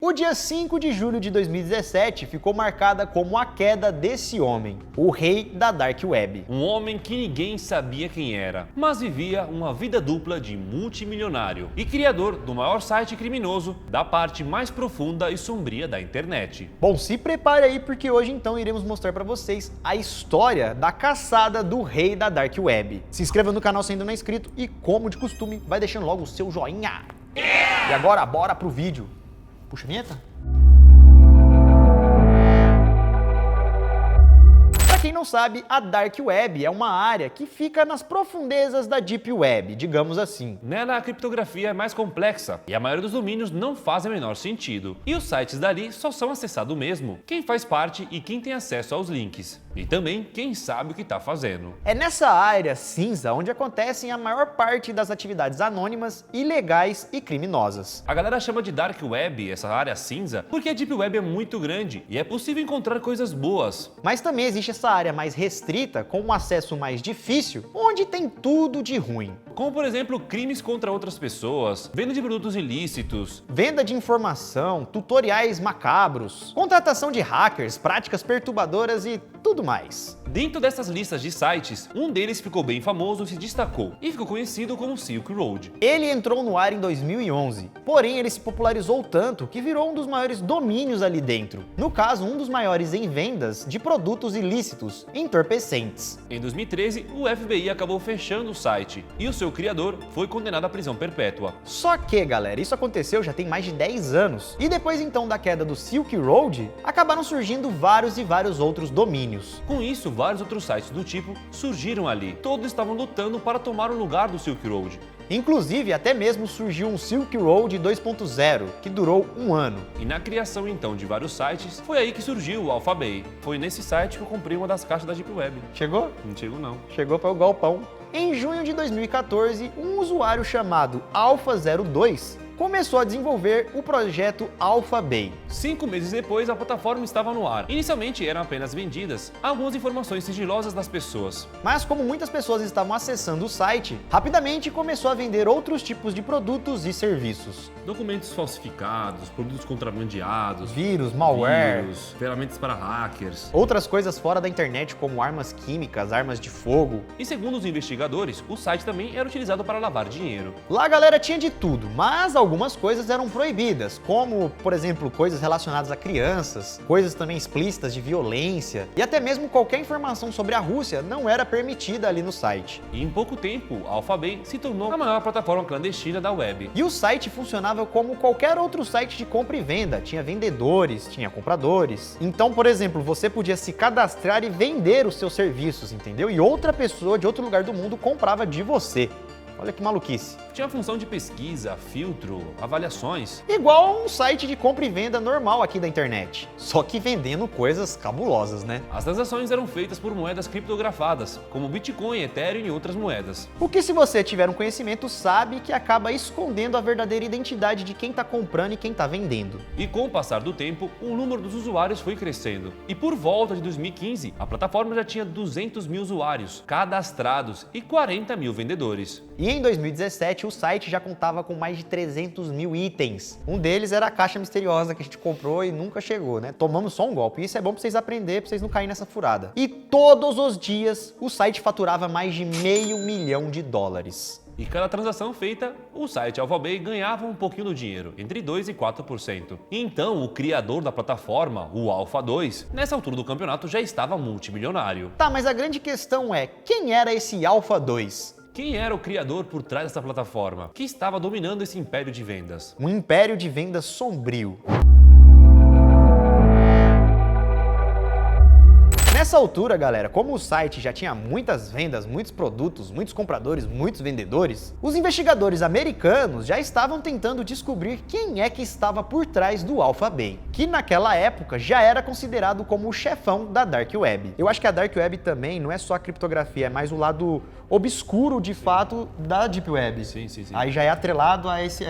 O dia 5 de julho de 2017 ficou marcada como a queda desse homem, o rei da Dark Web. Um homem que ninguém sabia quem era, mas vivia uma vida dupla de multimilionário e criador do maior site criminoso da parte mais profunda e sombria da internet. Bom, se prepare aí porque hoje então iremos mostrar para vocês a história da caçada do rei da Dark Web. Se inscreva no canal se ainda não é inscrito e, como de costume, vai deixando logo o seu joinha. E agora, bora pro vídeo. Puxa a vinheta. Pra quem não sabe, a Dark Web é uma área que fica nas profundezas da Deep Web, digamos assim. Nela a criptografia é mais complexa e a maioria dos domínios não faz o menor sentido. E os sites dali só são acessados mesmo quem faz parte e quem tem acesso aos links. E também quem sabe o que está fazendo. É nessa área cinza onde acontecem a maior parte das atividades anônimas, ilegais e criminosas. A galera chama de Dark Web essa área cinza porque a Deep Web é muito grande e é possível encontrar coisas boas. Mas também existe essa área mais restrita, com um acesso mais difícil, onde tem tudo de ruim. Como, por exemplo, crimes contra outras pessoas, venda de produtos ilícitos, venda de informação, tutoriais macabros, contratação de hackers, práticas perturbadoras e tudo mais. Dentro dessas listas de sites, um deles ficou bem famoso e se destacou, e ficou conhecido como Silk Road. Ele entrou no ar em 2011, porém ele se popularizou tanto que virou um dos maiores domínios ali dentro. No caso, um dos maiores em vendas de produtos ilícitos, entorpecentes. Em 2013, o FBI acabou fechando o site, e o seu criador foi condenado à prisão perpétua. Só que, galera, isso aconteceu já tem mais de 10 anos, e depois então da queda do Silk Road, acabaram surgindo vários e vários outros domínios. Com isso, vários outros sites do tipo surgiram ali. Todos estavam lutando para tomar o lugar do Silk Road. Inclusive, até mesmo surgiu um Silk Road 2.0, que durou um ano. E na criação então de vários sites, foi aí que surgiu o Alphabay. Foi nesse site que eu comprei uma das caixas da Deep Web. Chegou? Não chegou não. Chegou para o galpão. Em junho de 2014, um usuário chamado Alpha02 começou a desenvolver o projeto Alphabay. 5 meses depois, a plataforma estava no ar. Inicialmente eram apenas vendidas algumas informações sigilosas das pessoas. Mas como muitas pessoas estavam acessando o site, rapidamente começou a vender outros tipos de produtos e serviços. Documentos falsificados, produtos contrabandeados, vírus, malware, ferramentas para hackers, outras coisas fora da internet como armas químicas, armas de fogo. E segundo os investigadores, o site também era utilizado para lavar dinheiro. Lá a galera tinha de tudo, mas algumas coisas eram proibidas, como, por exemplo, coisas relacionadas a crianças, coisas também explícitas de violência, e até mesmo qualquer informação sobre a Rússia não era permitida ali no site. E em pouco tempo, a Alphabay se tornou a maior plataforma clandestina da web. E o site funcionava como qualquer outro site de compra e venda, tinha vendedores, tinha compradores. Então, por exemplo, você podia se cadastrar e vender os seus serviços, entendeu? E outra pessoa de outro lugar do mundo comprava de você. Olha que maluquice. Tinha a função de pesquisa, filtro, avaliações. Igual um site de compra e venda normal aqui da internet. Só que vendendo coisas cabulosas, né? As transações eram feitas por moedas criptografadas, como Bitcoin, Ethereum e outras moedas. O que, se você tiver um conhecimento, sabe que acaba escondendo a verdadeira identidade de quem está comprando e quem está vendendo. E com o passar do tempo, o número dos usuários foi crescendo. E por volta de 2015, a plataforma já tinha 200 mil usuários cadastrados e 40 mil vendedores. E em 2017, o site já contava com mais de 300 mil itens. Um deles era a caixa misteriosa que a gente comprou e nunca chegou, né? Tomamos só um golpe. Isso é bom pra vocês aprenderem, pra vocês não caírem nessa furada. E todos os dias, o site faturava mais de $500 milhão. E cada transação feita, o site Alphabay ganhava um pouquinho do dinheiro, entre 2% e 4%. Então, o criador da plataforma, o Alpha2, nessa altura do campeonato já estava multimilionário. Tá, mas a grande questão é, quem era esse Alpha2? Quem era o criador por trás dessa plataforma, que estava dominando esse império de vendas? Um império de vendas sombrio. Nessa altura, galera, como o site já tinha muitas vendas, muitos produtos, muitos compradores, muitos vendedores, os investigadores americanos já estavam tentando descobrir quem é que estava por trás do Alphabay, que naquela época já era considerado como o chefão da Dark Web. Eu acho que a Dark Web também não é só a criptografia, é mais o lado obscuro, de fato, da Deep Web. Sim. Aí já é atrelado a esse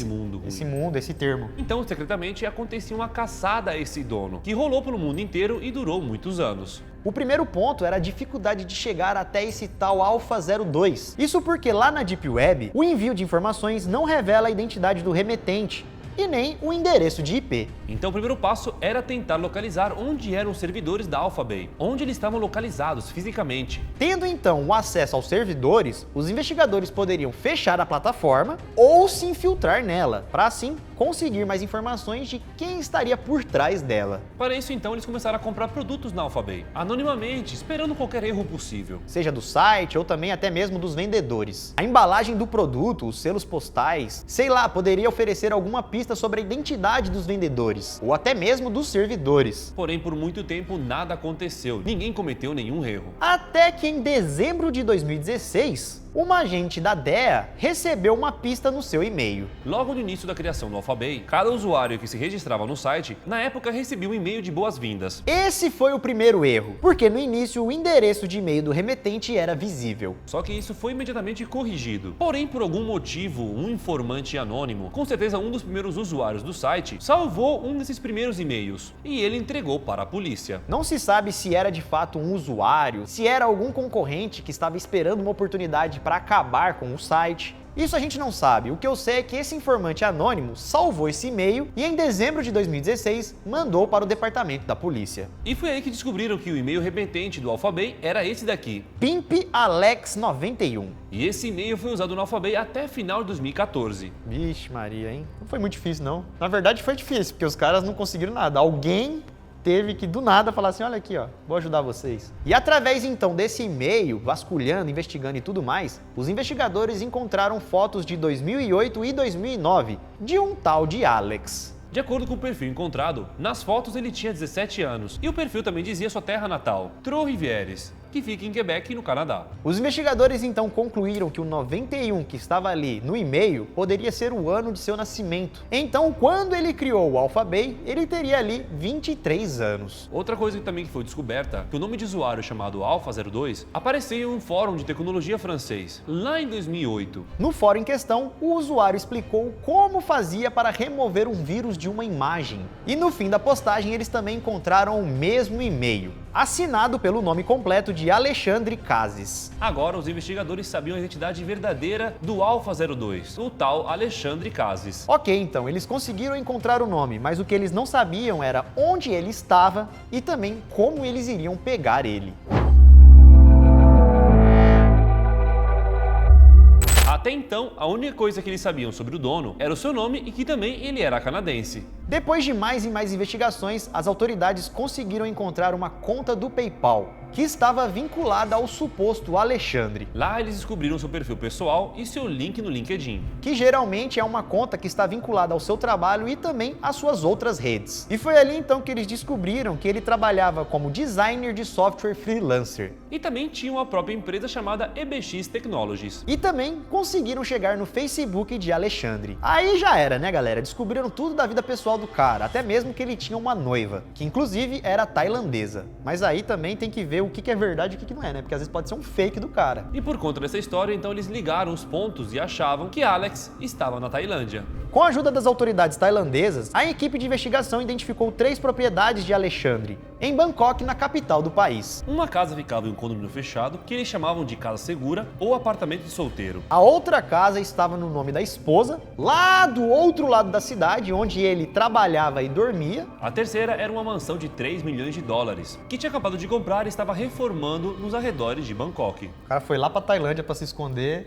mundo. Esse termo. Então, secretamente, acontecia uma caçada a esse dono, que rolou pelo mundo inteiro e durou muitos anos. O primeiro ponto era a dificuldade de chegar até esse tal Alpha02. Isso porque lá na Deep Web, o envio de informações não revela a identidade do remetente, e nem o endereço de IP. Então o primeiro passo era tentar localizar onde eram os servidores da Alphabay, onde eles estavam localizados fisicamente. Tendo então o acesso aos servidores, os investigadores poderiam fechar a plataforma ou se infiltrar nela, para assim conseguir mais informações de quem estaria por trás dela. Para isso então eles começaram a comprar produtos na Alphabay, anonimamente, esperando qualquer erro possível. Seja do site ou também até mesmo dos vendedores. A embalagem do produto, os selos postais, sei lá, poderia oferecer alguma pista sobre a identidade dos vendedores, ou até mesmo dos servidores. Porém, por muito tempo nada aconteceu, ninguém cometeu nenhum erro. Até que em dezembro de 2016, uma agente da DEA recebeu uma pista no seu e-mail. Logo no início da criação do Alphabay, cada usuário que se registrava no site, na época recebia um e-mail de boas-vindas. Esse foi o primeiro erro, porque no início o endereço de e-mail do remetente era visível. Só que isso foi imediatamente corrigido. Porém, por algum motivo, um informante anônimo, com certeza um dos primeiros usuários do site, salvou um desses primeiros e-mails e ele entregou para a polícia. Não se sabe se era de fato um usuário, se era algum concorrente que estava esperando uma oportunidade para acabar com o site. Isso a gente não sabe. O que eu sei é que esse informante anônimo salvou esse e-mail e em dezembro de 2016 mandou para o departamento da polícia. E foi aí que descobriram que o e-mail remetente do Alphabay era esse daqui, pimpalex91. E esse e-mail foi usado no Alphabay até final de 2014. Vixe Maria, hein? Não foi muito difícil não. Na verdade foi difícil, porque os caras não conseguiram nada. Alguém teve que do nada falar assim, olha aqui ó, vou ajudar vocês. E através então desse e-mail, vasculhando, investigando e tudo mais, os investigadores encontraram fotos de 2008 e 2009 de um tal de Alex. De acordo com o perfil encontrado, nas fotos ele tinha 17 anos e o perfil também dizia sua terra natal, Trois-Rivières, que fica em Quebec, no Canadá. Os investigadores então concluíram que o 91 que estava ali no e-mail poderia ser o ano de seu nascimento. Então, quando ele criou o Alphabay, ele teria ali 23 anos. Outra coisa que também foi descoberta, que o nome de usuário chamado Alpha02 apareceu em um fórum de tecnologia francês, lá em 2008. No fórum em questão, o usuário explicou como fazia para remover um vírus de uma imagem. E no fim da postagem, eles também encontraram o mesmo e-mail, assinado pelo nome completo de Alexandre Cases. Agora, os investigadores sabiam a identidade verdadeira do Alpha02, o tal Alexandre Cases. Ok, então, eles conseguiram encontrar o nome, mas o que eles não sabiam era onde ele estava e também como eles iriam pegar ele. Até então, a única coisa que eles sabiam sobre o dono era o seu nome e que também ele era canadense. Depois de mais e mais investigações, as autoridades conseguiram encontrar uma conta do PayPal, que estava vinculada ao suposto Alexandre. Lá eles descobriram seu perfil pessoal e seu link no LinkedIn, que geralmente é uma conta que está vinculada ao seu trabalho e também às suas outras redes. E foi ali então que eles descobriram que ele trabalhava como designer de software freelancer. E também tinha uma própria empresa chamada EBX Technologies. E também conseguiram chegar no Facebook de Alexandre. Aí já era, né galera? Descobriram tudo da vida pessoal do cara, até mesmo que ele tinha uma noiva, que inclusive era tailandesa. Mas aí também tem que ver o que é verdade e o que não é, né? Porque às vezes pode ser um fake do cara. E por conta dessa história, então eles ligaram os pontos e achavam que Alex estava na Tailândia. Com a ajuda das autoridades tailandesas, a equipe de investigação identificou 3 propriedades de Alexandre, em Bangkok, na capital do país. Uma casa ficava em um condomínio fechado, que eles chamavam de casa segura ou apartamento de solteiro. A outra casa estava no nome da esposa, lá do outro lado da cidade, onde ele trabalhava e dormia. A terceira era uma mansão de 3 milhões de dólares, que tinha acabado de comprar e estava reformando nos arredores de Bangkok. O cara foi lá pra Tailândia pra se esconder.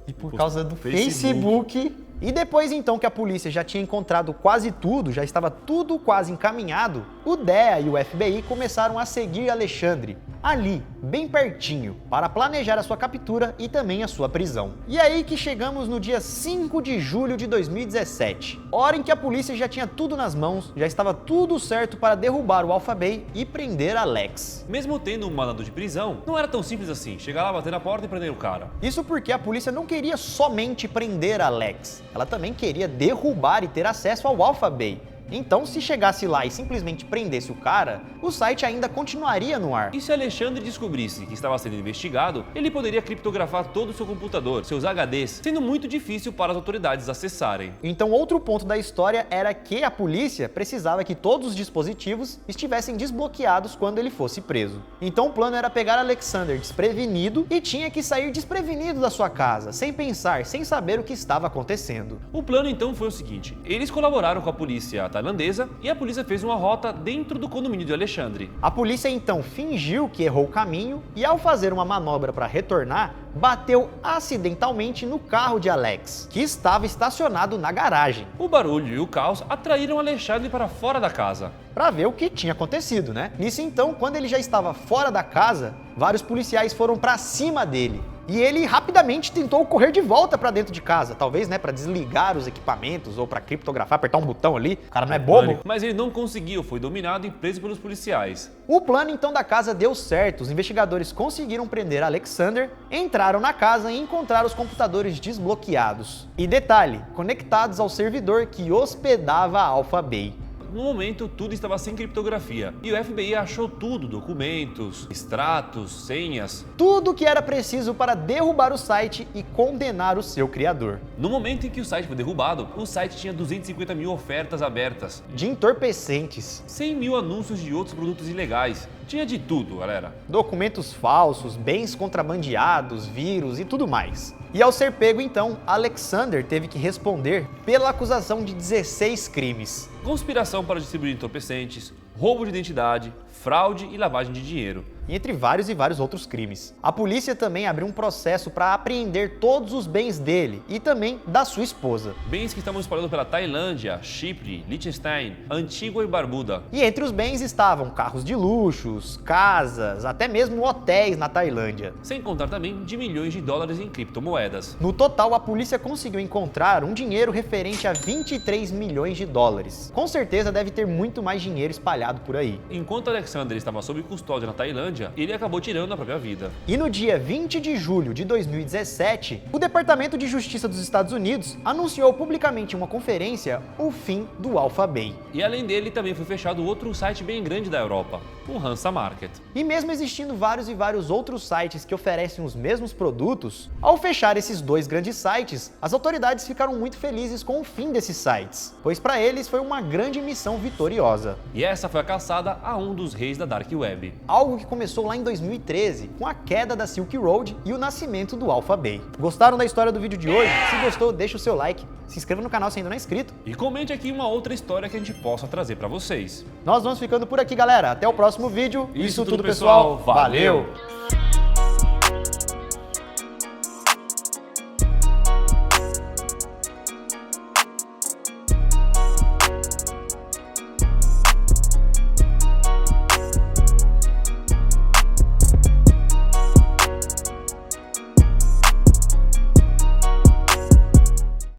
E por causa do Facebook. E depois então que a polícia já tinha encontrado quase tudo, já estava tudo quase encaminhado, o DEA e o FBI começaram a seguir Alexandre, ali, bem pertinho, para planejar a sua captura e também a sua prisão. E aí que chegamos no dia 5 de julho de 2017, hora em que a polícia já tinha tudo nas mãos, já estava tudo certo para derrubar o Alphabay e prender Alex. Mesmo tendo um mandado de prisão, não era tão simples assim, chegar lá, bater na porta e prender o cara. Isso porque a polícia não queria somente prender Alex, ela também queria derrubar e ter acesso ao Alphabay. Então, se chegasse lá e simplesmente prendesse o cara, o site ainda continuaria no ar. E se Alexandre descobrisse que estava sendo investigado, ele poderia criptografar todo o seu computador, seus HDs, sendo muito difícil para as autoridades acessarem. Então, outro ponto da história era que a polícia precisava que todos os dispositivos estivessem desbloqueados quando ele fosse preso. Então, o plano era pegar Alexander desprevenido e tinha que sair desprevenido da sua casa, sem pensar, sem saber o que estava acontecendo. O plano então foi o seguinte: eles colaboraram com a polícia tailandesa e a polícia fez uma rota dentro do condomínio de Alexandre. A polícia então fingiu que errou o caminho e, ao fazer uma manobra para retornar, bateu acidentalmente no carro de Alex, que estava estacionado na garagem. O barulho e o caos atraíram Alexandre para fora da casa. Para ver o que tinha acontecido, né? Nisso então, quando ele já estava fora da casa, vários policiais foram para cima dele. E ele rapidamente tentou correr de volta para dentro de casa, talvez, né, para desligar os equipamentos ou para criptografar, apertar um botão ali. O cara não é bobo. Mas ele não conseguiu, foi dominado e preso pelos policiais. O plano então da casa deu certo. Os investigadores conseguiram prender Alexander, entraram na casa e encontraram os computadores desbloqueados. E detalhe, conectados ao servidor que hospedava a Alpha Bay. No momento, tudo estava sem criptografia e o FBI achou tudo: documentos, extratos, senhas. Tudo que era preciso para derrubar o site e condenar o seu criador. No momento em que o site foi derrubado, o site tinha 250 mil ofertas abertas, De entorpecentes, 100 mil anúncios de outros produtos ilegais. Tinha de tudo, galera. documentos falsos, bens contrabandeados, vírus e tudo mais. E ao ser pego então, Alexander teve que responder pela acusação de 16 crimes. Conspiração para distribuir entorpecentes, roubo de identidade, fraude e lavagem de dinheiro. Entre vários e vários outros crimes. A polícia também abriu um processo para apreender todos os bens dele e também da sua esposa. Bens que estavam espalhados pela Tailândia, Chipre, Liechtenstein, Antígua e Barbuda. E entre os bens estavam carros de luxos, casas, até mesmo hotéis na Tailândia. Sem contar também de milhões de dólares em criptomoedas. No total, a polícia conseguiu encontrar um dinheiro referente a 23 milhões de dólares. Com certeza deve ter muito mais dinheiro espalhado por aí. Enquanto Alexander estava sob custódia na Tailândia, ele acabou tirando a própria vida. E no dia 20 de julho de 2017, o Departamento de Justiça dos Estados Unidos anunciou publicamente em uma conferência o fim do Alpha Bay. E além dele, também foi fechado outro site bem grande da Europa, o Hansa Market. E mesmo existindo vários e vários outros sites que oferecem os mesmos produtos, ao fechar esses dois grandes sites, as autoridades ficaram muito felizes com o fim desses sites, pois para eles foi uma grande missão vitoriosa. E essa foi a caçada a um dos reis da Dark Web. Algo que começou lá em 2013, com a queda da Silk Road e o nascimento do Alpha Bay. Gostaram da história do vídeo de hoje? Se gostou, deixa o seu like, se inscreva no canal se ainda não é inscrito. E comente aqui uma outra história que a gente possa trazer para vocês. Nós vamos ficando por aqui, galera. Até o próximo vídeo. Isso tudo, pessoal. Valeu!